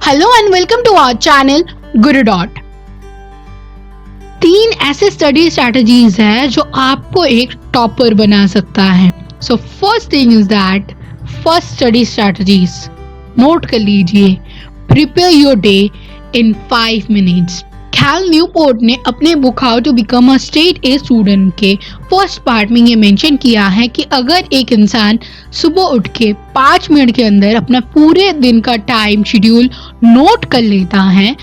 Hello and welcome to our channel GuruDot। 3 ऐसे study strategies है जो आपको एक टॉपर बना सकता है। So first thing is that first study strategies note कर लीजिए। Prepare your day in 5 minutes. Cal Newport ने अपने book how to become a straight A student के फर्स्ट पार्ट में ये मेंशन किया है कि अगर एक इंसान सुबह उठ के 5 मिनट के अंदर अपना पूरे दिन का टाइम शेड्यूल नोट कर लेता है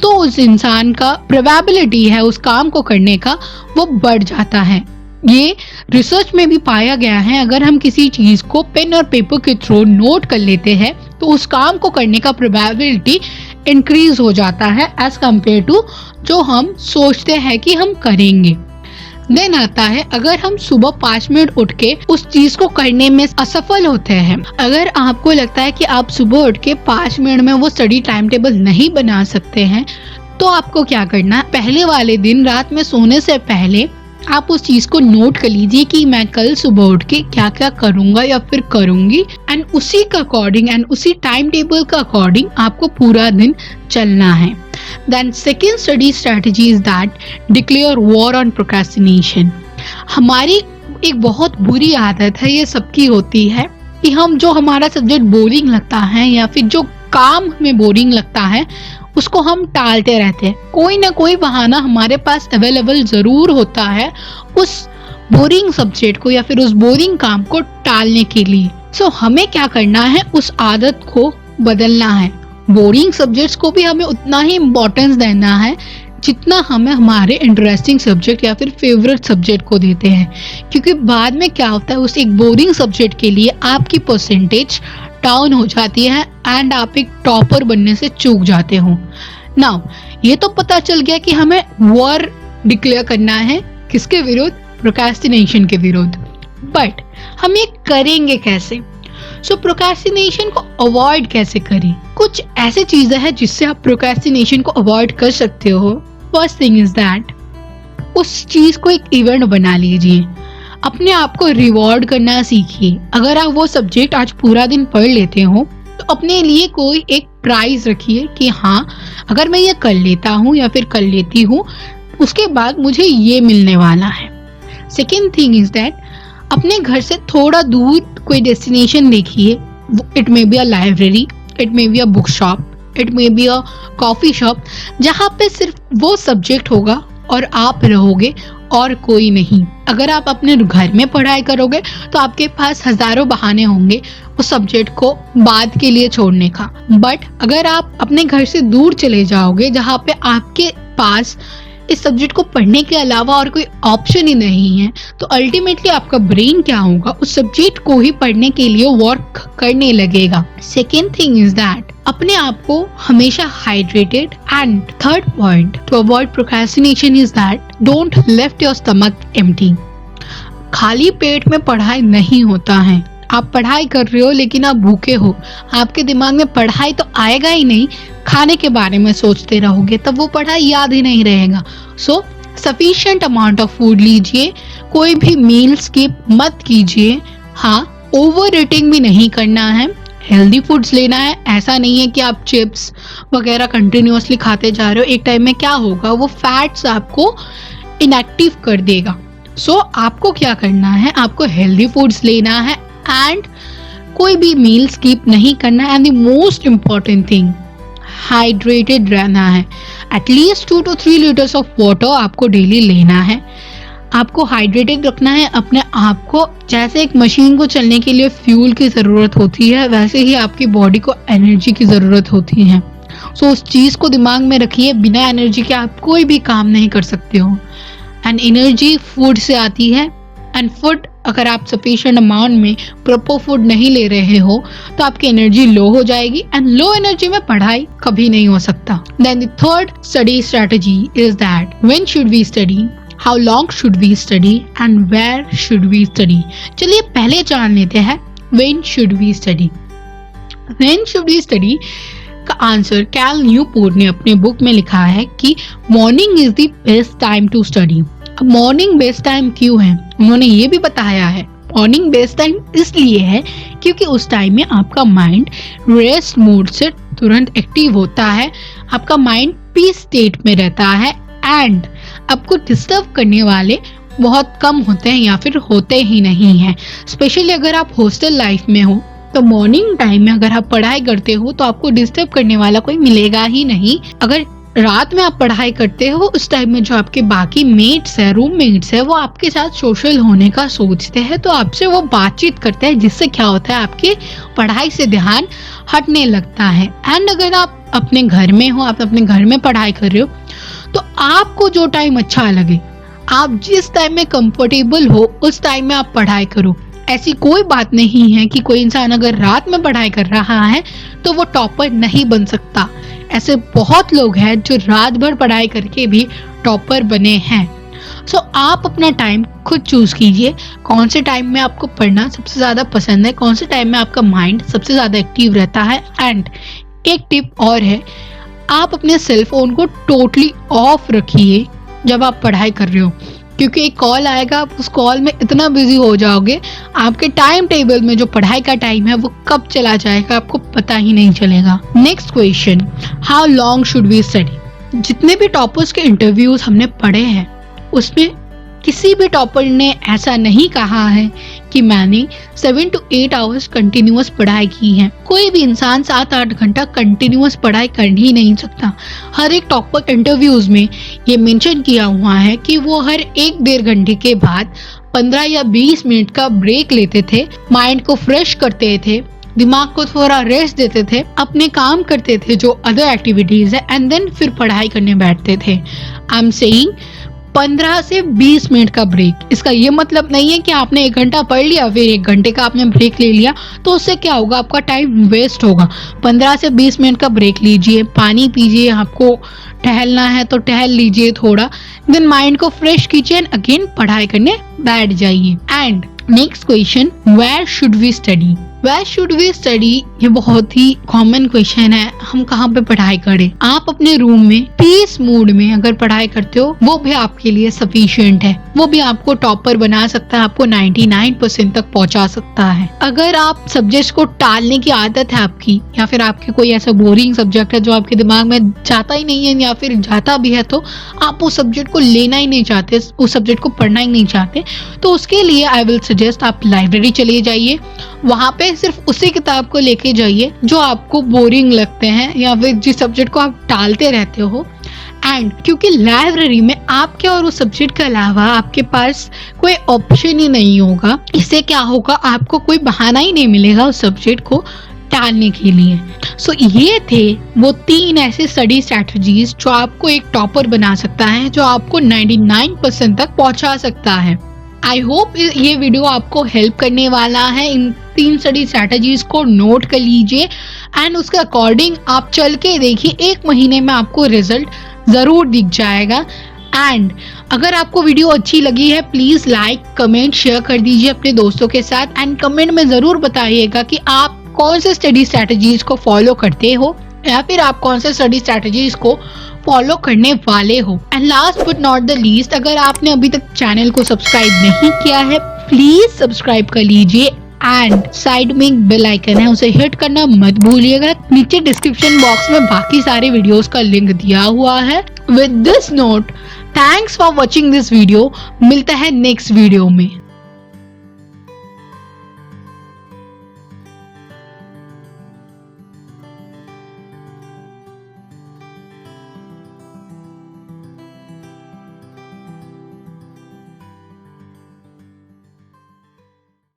तो उस इंसान का प्रोबेबिलिटी है उस काम को करने का वो बढ़ जाता है। ये रिसर्च में भी पाया गया है, अगर हम किसी चीज को पेन और पेपर के थ्रू नोट कर लेते हैं तो उस काम को करने का प्रोबेबिलिटी इंक्रीज हो जाता है एज कम्पेयर टू जो हम सोचते हैं कि हम करेंगे। देन आता है अगर हम सुबह 5 मिनट उठ के उस चीज को करने में असफल होते हैं। अगर आपको लगता है कि आप सुबह उठ के 5 मिनट में वो स्टडी टाइम टेबल नहीं बना सकते हैं तो आपको क्या करना है, पहले वाले दिन रात में सोने से पहले आप उस चीज को नोट कर लीजिए कि मैं कल सुबह उठ के क्या क्या करूंगा या फिर करूंगी, एंड उसी का अकॉर्डिंग एंड उसी टाइम टेबल का अकॉर्डिंग आपको पूरा दिन चलना है। Then second study strategy is that declare war on procrastination। हमारी एक बहुत बुरी आदत है, ये सबकी होती है, कि हम जो हमारा सब्जेक्ट बोरिंग लगता है या फिर जो काम हमें बोरिंग लगता है उसको हम टालते रहते हैं। कोई ना कोई बहाना हमारे पास अवेलेबल जरूर होता है उस बोरिंग सब्जेक्ट को या फिर उस बोरिंग काम को टालने के लिए। सो हमें क्या करना है, उस आदत को बदलना है। बोरिंग सब्जेक्ट्स को भी हमें उतना ही इम्पोर्टेंस देना है जितना हमें हमारे इंटरेस्टिंग सब्जेक्ट या फिर फेवरेट सब्जेक्ट को देते हैं, क्योंकि बाद में क्या होता है उस एक बोरिंग सब्जेक्ट के लिए आपकी परसेंटेज डाउन हो जाती है एंड आप एक टॉपर बनने से चूक जाते हो। नाउ ये तो पता चल गया कि हमें वॉर डिक्लेयर करना है किसके विरुद्ध, प्रोक्रेस्टिनेशन के विरुद्ध, बट हम ये करेंगे कैसे? सो प्रोक्रेस्टिनेशन को अवॉइड कैसे करें? कुछ ऐसे चीजें हैं जिससे आप प्रोक्रेस्टिनेशन को अवॉइड कर सकते हो। फर्स्ट थिंग इज दैट उस चीज को एक इवेंट बना लीजिए, अपने आप को रिवॉर्ड करना सीखिए। अगर आप वो सब्जेक्ट आज पूरा दिन पढ़ लेते हो तो अपने लिए कोई एक प्राइज रखिए कि हाँ अगर मैं ये कर लेता हूँ या फिर कर लेती हूँ उसके बाद मुझे ये मिलने वाला है। सेकेंड थिंग इज दैट अपने घर से थोड़ा दूर कोई डेस्टिनेशन देखिए। It may be a library, it may be a book shop, it may be a coffee shop, जहाँ पे सिर्फ वो सब्जेक्ट होगा और आप रहोगे और कोई नहीं। अगर आप अपने घर में पढ़ाई करोगे तो आपके पास हजारों बहाने होंगे उस सब्जेक्ट को बाद के लिए छोड़ने का, बट अगर आप अपने घर से दूर चले जाओगे जहाँ पे आपके पास इस सब्जेक्ट को पढ़ने के अलावा और कोई ऑप्शन ही नहीं है तो अल्टीमेटली आपका ब्रेन क्या होगा, उस सब्जेक्ट को ही पढ़ने के लिए वर्क करने लगेगा। सेकेंड थिंग इज दैट अपने आप को हमेशा hydrated, and third point two avoid procrastination is that don't left your stomach empty. खाली पेट में पढ़ाई नहीं होता है। आप पढ़ाई कर रहे हो लेकिन आप भूखे हो, आपके दिमाग में पढ़ाई तो आएगा ही नहीं, खाने के बारे में सोचते रहोगे तब वो पढ़ाई याद ही नहीं रहेगा। सो सफिशिएंट अमाउंट ऑफ फूड लीजिए, कोई भी मील स्किप मत कीजिए। हाँ, ओवर ईटिंग भी नहीं करना है, हेल्दी फूड्स लेना है। ऐसा नहीं है कि आप चिप्स वगैरह कंटिन्यूअसली खाते जा रहे हो, एक टाइम में क्या होगा वो फैट्स आपको इनएक्टिव कर देगा। सो आपको क्या करना है, आपको हेल्दी फूड्स लेना है एंड कोई भी मील स्किप नहीं करना है। And the most important thing, hydrated रहना है। At least 2 to 3 litres of water आपको डेली लेना है। आपको हाइड्रेटेड रखना है अपने आप को। जैसे एक मशीन को चलने के लिए फ्यूल की जरूरत होती है वैसे ही आपकी बॉडी को एनर्जी की जरूरत होती है। सो उस चीज को दिमाग में रखिए, बिना एनर्जी के आप कोई भी काम नहीं कर सकते हो, एंड एनर्जी फूड से आती है। एंड फूड अगर आप सफिशिएंट अमाउंट में प्रॉपर फूड नहीं ले रहे हो तो आपकी एनर्जी लो हो जाएगी, एंड लो एनर्जी में पढ़ाई कभी नहीं हो सकता। Then the third study strategy is that when should we study, how long should we study and where should we study. चलिए पहले जान लेते हैं when should we study. When should we study का आंसर कैल न्यूपोर्ट ने अपने book में लिखा है कि morning is the best time to study. अब मॉर्निंग बेस्ट टाइम क्यों है, उन्होंने ये भी बताया है। मॉर्निंग बेस्ट टाइम इसलिए है क्योंकि उस टाइम में आपका माइंड रेस्ट मोड से तुरंत एक्टिव होता है, आपका माइंड पीस स्टेट में रहता है एंड आपको डिस्टर्ब करने वाले बहुत कम होते हैं या फिर होते ही नहीं हैं। स्पेशली अगर आप हॉस्टल लाइफ में हो तो मॉर्निंग टाइम में अगर आप पढ़ाई करते हो तो आपको डिस्टर्ब करने वाला कोई मिलेगा ही नहीं। अगर रात में आप पढ़ाई करते हो उस टाइम में जो आपके बाकी मेट्स है, रूममेट्स है, वो आपके साथ सोशल होने का सोचते हैं तो आपसे वो बातचीत करते हैं, जिससे क्या होता है आपके पढ़ाई से ध्यान हटने लगता है। एंड अगर आप अपने घर में हो, आप अपने घर में पढ़ाई कर रहे हो तो आपको जो टाइम अच्छा लगे, आप जिस टाइम में कंफर्टेबल हो उस टाइम में आप पढ़ाई करो। ऐसी कोई बात नहीं है कि कोई इंसान अगर रात में पढ़ाई कर रहा है तो वो टॉपर नहीं बन सकता। ऐसे बहुत लोग हैं जो रात भर पढ़ाई करके भी टॉपर बने हैं। सो आप अपना टाइम खुद चूज कीजिए, कौन से टाइम में आपको पढ़ना सबसे ज्यादा पसंद है, कौन से टाइम में आपका माइंड सबसे ज्यादा एक्टिव रहता है। एंड एक टिप और है, आप अपने सेल फोन को टोटली ऑफ रखिए जब आप पढ़ाई कर रहे हो, क्योंकि एक कॉल आएगा, आप उस कॉल में इतना बिजी हो जाओगे, आपके टाइम टेबल में जो पढ़ाई का टाइम है वो कब चला जाएगा आपको पता ही नहीं चलेगा। Next question, how long should we study? जितने भी टॉपर्स के इंटरव्यूज हमने पढ़े हैं उसमें किसी भी टॉपर ने ऐसा नहीं कहा है कि मैंने 7 to 8 आवर्स कंटिन्यूअस पढ़ाई की है। कोई भी इंसान 7-8 घंटा कंटिन्यूअस पढ़ाई कर ही नहीं सकता। हर एक टॉपर इंटरव्यूज में ये मेंशन किया हुआ है कि वो हर 1-1.5 घंटे के बाद 15 या 20 मिनट का ब्रेक लेते थे, माइंड को फ्रेश करते थे, दिमाग को थोड़ा रेस्ट देते थे, अपने काम करते थे जो अदर एक्टिविटीज है एंड देन फिर पढ़ाई करने बैठते थे। आई एम सेइंग 15 से 20 मिनट का ब्रेक। इसका ये मतलब नहीं है कि आपने 1 घंटा पढ़ लिया फिर 1 घंटे का आपने ब्रेक ले लिया तो उससे क्या होगा, आपका टाइम वेस्ट होगा। 15 से 20 मिनट का ब्रेक लीजिए, पानी पीजिए, आपको टहलना है तो टहल लीजिए थोड़ा, देन माइंड को फ्रेश कीजिए एंड अगेन पढ़ाई करने बैठ जाइए। And next question, where should we study? Where should we study ये बहुत ही कॉमन क्वेश्चन है। हम कहाँ पे पढ़ाई करें? आप अपने रूम में पीस मूड में अगर पढ़ाई करते हो वो भी आपके लिए सफिशिएंट है, वो भी आपको टॉपर बना सकता है, आपको 99% तक पहुंचा सकता है। अगर आप सब्जेक्ट को टालने की आदत है आपकी, या फिर आपके कोई ऐसा बोरिंग सब्जेक्ट है जो आपके दिमाग में जाता ही नहीं है, या फिर जाता भी है तो आप उस सब्जेक्ट को लेना ही नहीं चाहते, उस सब्जेक्ट को पढ़ना ही नहीं चाहते, तो उसके लिए आई विल सजेस्ट आप लाइब्रेरी चले जाइए। वहां पे सिर्फ उसी किताब को लेके जाइए जो आपको बोरिंग लगते हैं या फिर जिस सब्जेक्ट को आप टालते रहते हो। एंड क्योंकि लाइब्रेरी में आपके और उस सब्जेक्ट के अलावा आपके पास कोई ऑप्शन ही नहीं होगा, इससे क्या होगा, आपको कोई बहाना ही नहीं मिलेगा उस सब्जेक्ट को टालने के लिए। सो ये थे वो 3 ऐसे स्टडी स्ट्रैटेजीज जो आपको एक टॉपर बना सकता है, जो आपको 99% तक पहुंचा सकता है। आई होप ये वीडियो आपको हेल्प करने वाला है। इन 3 स्टडी स्ट्रैटेजीज को नोट कर लीजिए एंड उसके अकॉर्डिंग आप चल के देखिए, 1 महीने में आपको रिजल्ट जरूर दिख जाएगा। एंड अगर आपको वीडियो अच्छी लगी है प्लीज लाइक, कमेंट, शेयर कर दीजिए अपने दोस्तों के साथ एंड कमेंट में जरूर बताइएगा कि आप कौन से स्टडी स्ट्रैटेजीज को फॉलो करते हो या फिर आप कौन से स्टडी स्ट्रैटेजीज को फॉलो करने वाले हो। And last but not the least, अगर आपने अभी तक चैनल को सब्सक्राइब नहीं किया है प्लीज सब्सक्राइब कर लीजिए एंड साइड में एक बेल आइकन है उसे हिट करना मत भूलिएगा। नीचे डिस्क्रिप्शन बॉक्स में बाकी सारे वीडियोस का लिंक दिया हुआ है। With this note, thanks for watching this video. मिलता है नेक्स्ट वीडियो में।